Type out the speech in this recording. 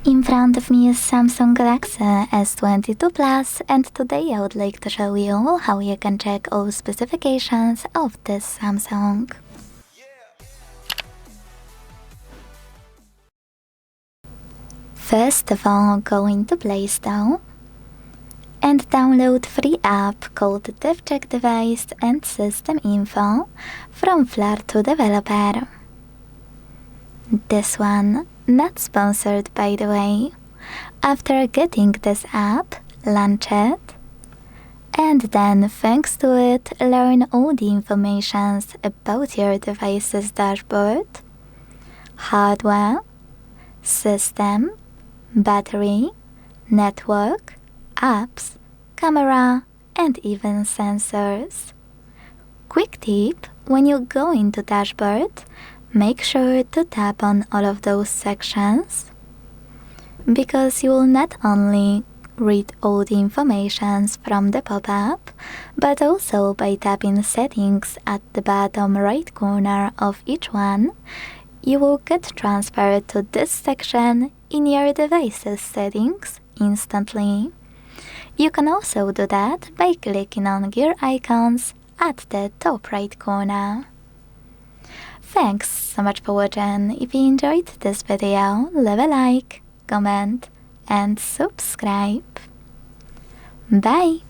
In front of me is Samsung Galaxy S22 Plus, and today I would like to show you how you can check all specifications of this Samsung. First of all, go into Play Store and download free app called DevCheck Device and SystemInfo from Flirt2 Developer. This one, not sponsored by the way. After getting this app, launch it, and then thanks to it, learn all the information about your device's dashboard, hardware, system, battery, network, apps, camera, and even sensors. Quick tip, when you go into dashboard, make sure to tap on all of those sections, because you will not only read all the information from the pop-up, but also by tapping settings at the bottom right corner of each one, you will get transferred to this section in your device's settings instantly. You can also do that by clicking on gear icons at the top right corner. Thanks so much for watching. If you enjoyed this video, leave a like, comment and subscribe. Bye!